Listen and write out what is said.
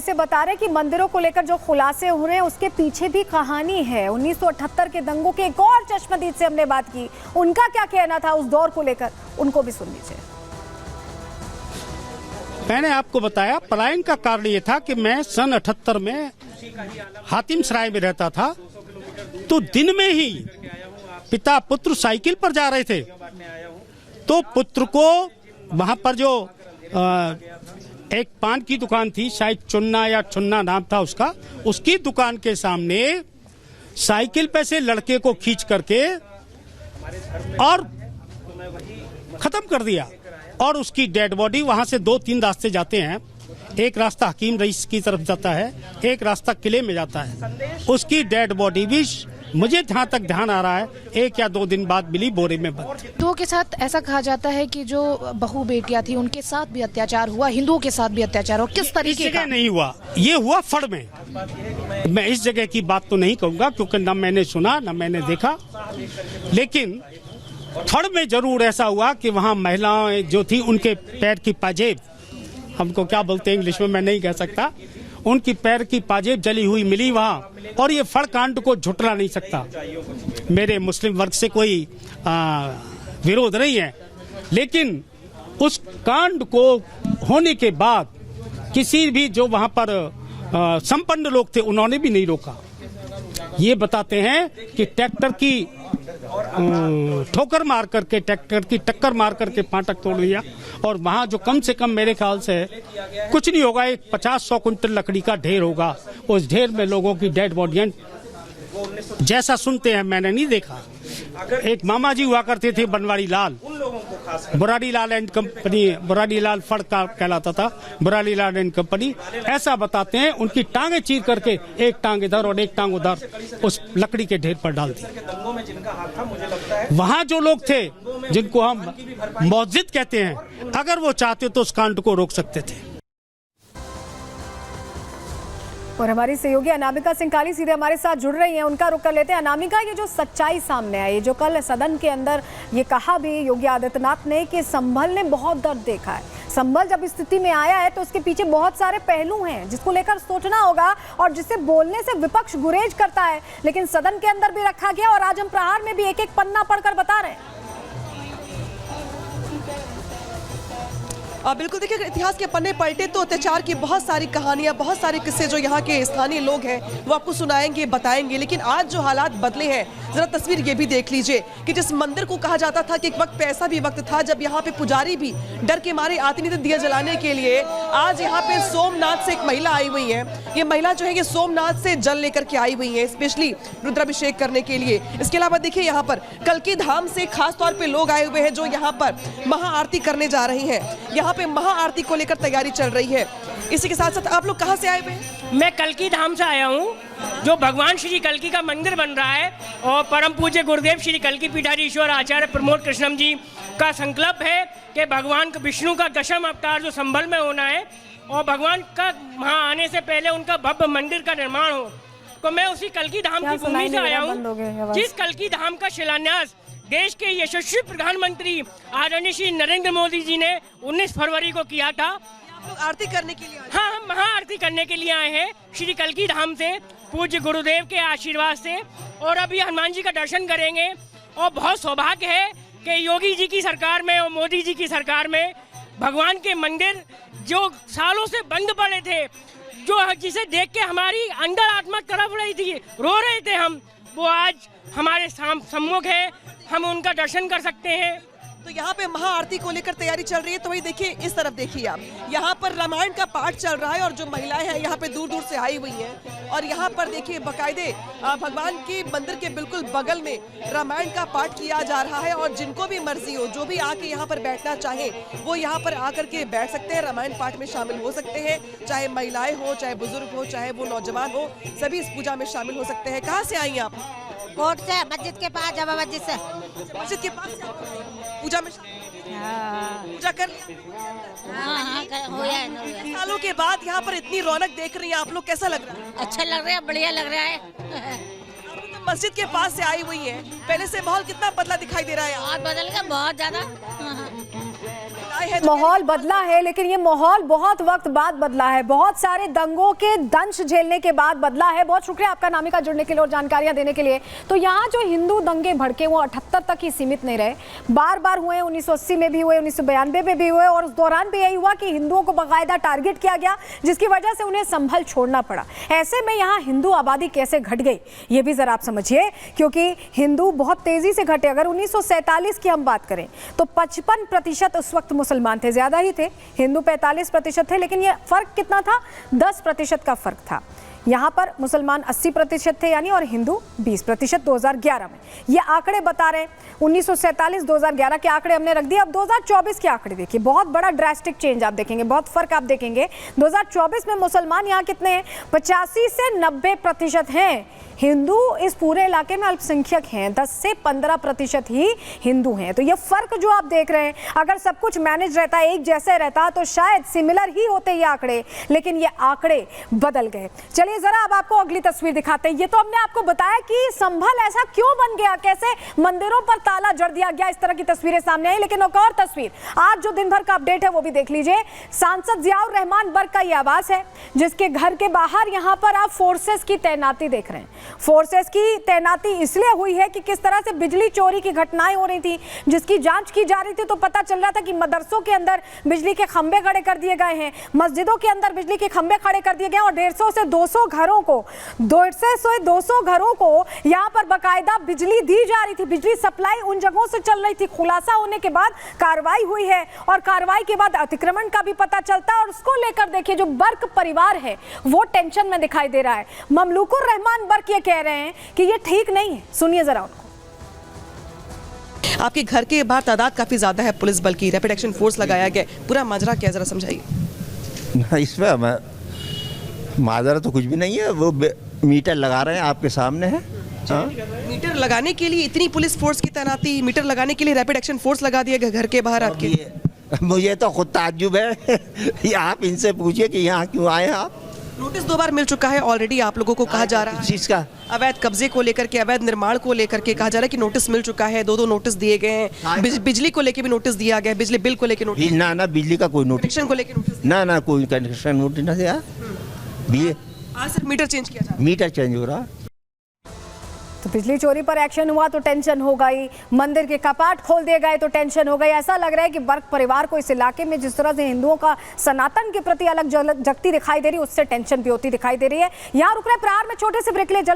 से बता रहे हैं कि मंदिरों को लेकर जो खुलासे हो रहे हैं उसके पीछे भी कहानी है। 1978 के दंगों के एक और चश्मदीद से हमने बात की, उनका क्या कहना था उस दौर को लेकर, उनको भी सुन लीजिए। मैंने आपको बताया पलायन का कारण ये था कि मैं सन 78 में हातिम सराय में रहता था, तो दिन में ही पिता पुत्र साइकिल पर जा रहे थे, तो पुत्र को वहां पर जो एक पान की दुकान थी, शायद चुन्ना या चुन्ना नाम था उसका, उसकी दुकान के सामने साइकिल पे से लड़के को खींच करके और खत्म कर दिया। और उसकी डेड बॉडी, वहां से 2-3 रास्ते जाते हैं, एक रास्ता हकीम रईस की तरफ जाता है, एक रास्ता किले में जाता है। उसकी डेड बॉडी भी मुझे जहाँ तक ध्यान आ रहा है 1 या 2 दिन बाद मिली, बोरे में बंद। हिंदुओं के साथ ऐसा कहा जाता है कि जो बहू बेटियां थी उनके साथ भी अत्याचार हुआ, हिंदुओं के साथ भी अत्याचार हुआ, किस तरीके का? नहीं हुआ, ये हुआ फड़ में। मैं इस जगह की बात तो नहीं कहूंगा क्योंकि न मैंने सुना न मैंने देखा, लेकिन फड़ में जरूर ऐसा हुआ कि वहाँ महिलाएं जो थी उनके पैर की पाजेब, हमको क्या बोलते हैं इंग्लिश में मैं नहीं कह सकता, उनकी पैर की पाजेब जली हुई मिली वहाँ। और ये फड़ कांड को झुटला नहीं सकता। मेरे मुस्लिम वर्ग से कोई विरोध नहीं है, लेकिन उस कांड को होने के बाद किसी भी जो वहाँ पर संपन्न लोग थे उन्होंने भी नहीं रोका। ये बताते हैं कि ट्रैक्टर की ठोकर मार करके, ट्रैक्टर की टक्कर मार करके फाटक तोड़ दिया। और वहाँ जो कम से कम मेरे ख्याल से कुछ नहीं होगा, एक 50-100 कुंटल लकड़ी का ढेर होगा। उस ढेर में लोगों की डेड बॉडियां, जैसा सुनते हैं मैंने नहीं देखा। एक मामा जी हुआ करते थे बनवारी लाल, बुराड़ी लाल एंड कंपनी, बुराड़ी लाल फड़ का कहलाता था, बुराड़ी लाल एंड कंपनी। ऐसा बताते हैं उनकी टांगे चीर करके एक टांग इधर और एक टांग उधर उस लकड़ी के ढेर पर डाल दी। वहां जो लोग थे जिनको हम मस्जिद कहते हैं, अगर वो चाहते तो उस कांड को रोक सकते थे। और हमारी सहयोगी अनामिका सिंघाली सीधे हमारे साथ जुड़ रही हैं, उनका रुख कर लेते हैं। अनामिका, ये जो सच्चाई सामने आई, जो कल सदन के अंदर ये कहा भी योगी आदित्यनाथ ने कि संभल ने बहुत दर्द देखा है, संभल जब स्थिति में आया है तो उसके पीछे बहुत सारे पहलू हैं जिसको लेकर सोचना होगा और जिससे बोलने से विपक्ष गुरेज करता है, लेकिन सदन के अंदर भी रखा गया और आज हम प्रहार में भी एक एक पन्ना पढ़कर बता रहे हैं। बिल्कुल, देखिए अगर इतिहास के पन्ने पलटे तो अत्याचार की बहुत सारी कहानियां, बहुत सारे किस्से जो यहाँ के स्थानीय लोग हैं वो आपको सुनाएंगे, बताएंगे। लेकिन आज जो हालात बदले हैं, जरा तस्वीर ये भी देख लीजिए कि जिस मंदिर को कहा जाता था कि एक वक्त पे ऐसा भी वक्त था जब यहाँ पे पुजारी भी डर के मारे आती नहीं थे दिया जलाने के लिए, आज यहाँ पे सोमनाथ से एक महिला आई हुई है। ये महिला जो है ये सोमनाथ से जल लेकर के आई हुई है, स्पेशली रुद्राभिषेक करने के लिए। इसके अलावा देखिए यहाँ पर कल्की धाम से खास तौर पर लोग आए हुए हैं जो यहाँ पर महाआरती करने जा रही है। यहाँ पे महाआरती को लेकर तैयारी चल रही है। इसी के साथ साथ आप लोग कहां से आए हुए हैं? मैं कल्की धाम से आया हूं, जो भगवान श्री कल्की का मंदिर बन रहा है और परम पूज्य गुरुदेव श्री कल्की पीठाधीश्वर आचार्य प्रमोद कृष्णम जी का संकल्प है कि भगवान विष्णु का दशम अवतार जो संभल में होना है और भगवान का वहां आने से पहले उनका भव्य मंदिर का निर्माण हो। तो मैं उसी कल्की धाम की भूमि से आया हूँ, जिस कल्की धाम का शिलान्यास देश के यशस्वी प्रधानमंत्री आदरणीय श्री नरेंद्र मोदी जी ने 19 फरवरी को किया था। आरती करने के लिए? हाँ, हम महाआरती करने के लिए आए हैं श्री कल्की धाम से, पूज्य गुरुदेव के आशीर्वाद से। और अभी हनुमान जी का दर्शन करेंगे और बहुत सौभाग्य है कि योगी जी की सरकार में और मोदी जी की सरकार में भगवान के मंदिर जो सालों से बंद पड़े थे, जो जिसे देख के हमारी अंदर आत्मा तड़प रही थी, रो रहे थे हम, वो आज हमारे सम्मुख है, हम उनका दर्शन कर सकते हैं। तो यहाँ पे महाआरती को लेकर तैयारी चल रही है। तो वही देखिए, इस तरफ देखिए आप, यहाँ पर रामायण का पाठ चल रहा है और जो महिलाएं हैं यहाँ पे दूर दूर से आई हुई हैं। और यहाँ पर देखिए बाकायदे भगवान के मंदिर के बिल्कुल बगल में रामायण का पाठ किया जा रहा है। और जिनको भी मर्जी हो, जो भी आके यहाँ पर बैठना चाहे वो यहाँ पर आकर के बैठ सकते हैं, रामायण पाठ में शामिल हो सकते हैं। चाहे महिलाएं हो, चाहे बुजुर्ग हो, चाहे वो नौजवान हो, सभी इस पूजा में शामिल हो सकते हैं। कहाँ से आई आप? कोर्ट से, मस्जिद के पास, जामा मस्जिद से। मस्जिद के पास पूजा में पूजा कर लिया? हाँ, हो गया। सालों के बाद यहाँ पर इतनी रौनक देख रही हैं आप लोग, कैसा लग रहा है? अच्छा लग रहा है, बढ़िया लग रहा है। आप तो मस्जिद के पास से आई हुई है, पहले से माहौल कितना बदला दिखाई दे रहा है? बहुत बदल गया, बहुत ज्यादा। आए हैं। माहौल बदला है, लेकिन ये माहौल बहुत वक्त बाद बदला है, बहुत सारे दंगों के दंश झेलने के बाद बदला है। बहुत शुक्रिया आपका नामिका जुड़ने के लिए और जानकारियां देने के लिए। तो यहाँ जो हिंदू दंगे भड़के वो 78 तक ही सीमित नहीं रहे, बार बार हुए, 1980 में भी हुए, 1992 में भी हुए, और उस दौरान भी यही हुआ कि हिंदुओं को बाकायदा टारगेट किया गया, जिसकी वजह से उन्हें संभल छोड़ना पड़ा। ऐसे में यहाँ हिंदू आबादी कैसे घट गई ये भी जरा आप समझिए, क्योंकि हिंदू बहुत तेजी से घटे। अगर 1947 की हम बात करें तो 55% उस वक्त मुसलमान थे, ज्यादा ही थे, हिंदू 45% थे, लेकिन ये फर्क कितना था? 10% का फर्क था। यहाँ पर मुसलमान 80% थे यानी, और हिंदू 20% 2011 में। ये आंकड़े बता रहे हैं, 1947-2011 के आंकड़े हमने रख दिए। अब 2024 के आंकड़े देखिए, बहुत बड़ा ड्रास्टिक चेंज आप देखेंगे, बहुत फर्क आप देखेंगे। 2024 में मुसलमान यहाँ कितने हैं? 85 से 90% हैं। हिंदू इस पूरे इलाके में अल्पसंख्यक हैं, 10 से 15% ही हिंदू हैं। तो ये फर्क जो आप देख रहे हैं, अगर सब कुछ मैनेज रहता, एक जैसे रहता, तो शायद सिमिलर ही होते ये आंकड़े, लेकिन ये आंकड़े बदल गए। चलिए जरा अब आपको अगली तस्वीर दिखाते हैं। ये तो हमने आपको बताया कि संभल ऐसा क्यों बन गया, कैसे मंदिरों पर ताला जड़ दिया गया, इस तरह की तस्वीरें सामने आई। लेकिन एक और तस्वीर आज जो दिन भर का अपडेट है वो भी देख लीजिए। सांसद जियाउर रहमान बर्क का ये आवास है, जिसके घर के बाहर यहाँ पर आप फोर्सेस की तैनाती देख रहे हैं। फोर्सेस की तैनाती इसलिए हुई है कि किस तरह से बिजली चोरी की घटनाएं हो रही थी, जिसकी जांच की जा रही थी। तो पता चल रहा था कि मदरसों के अंदर बिजली के खंभे खड़े कर दिए गए हैं, मस्जिदों के अंदर बिजली के खंभे खड़े कर दिए गए, और 150 से 200 घरों को यहाँ पर बाकायदा बिजली दी जा रही थी, बिजली सप्लाई उन जगहों से चल रही थी। खुलासा होने के बाद कार्रवाई हुई है, और कार्रवाई के बाद अतिक्रमण का भी पता चलता है, और उसको लेकर देखिए जो बर्क परिवार है वो टेंशन में दिखाई दे रहा है। ममलूकुर रहमान बर्क ये कह रहे हैं कि ये ठीक नहीं है, सुनिए जरा उनको। आपके घर के बाहर तादाद काफी ज्यादा है पुलिस बल की, रैपिड एक्शन फोर्स लगाया गया, पूरा माजरा क्या जरा समझाइए। इसमें माजरा तो कुछ भी नहीं है, वो मीटर लगा रहे हैं, आपके सामने है। मीटर लगाने के लिए इतनी पुलिस फोर्स की तैनाती, मीटर लगाने के लिए रैपिड एक्शन फोर्स लगा दिया गया घर के बाहर आपके। मुझे तो खुद ताज्जुब है आप इनसे पूछिए कि यहाँ क्यों आए आप। नोटिस 2 बार मिल चुका है ऑलरेडी, आप लोगों को कहा जा रहा है चीज का अवैध कब्जे को लेकर के, अवैध निर्माण को लेकर के कहा जा रहा है कि नोटिस मिल चुका है। 2 नोटिस दिए गए हैं, बिजली को लेकर भी नोटिस दिया गया है, बिजली बिल को लेकर नोटिस, ना बिजली का कोई नोटिस, कनेक्शन को लेकर नोटिस, ना कोई कनेक्शन नोटिस ना दिया। आज सिर्फ मीटर चेंज किया जा रहा है। मीटर चेंज हो रहा। तो बिजली चोरी पर एक्शन हुआ तो टेंशन हो गई, मंदिर के कपाट खोल दिए गए तो टेंशन हो गई। ऐसा लग रहा है कि बर्क परिवार को इस इलाके में जिस तरह से हिंदुओं का सनातन के प्रति अलग जगती दिखाई दे रही है, उससे टेंशन भी होती दिखाई दे रही है। यहाँ रुक रहे प्रहार में छोटे से ब्रेक ले, जल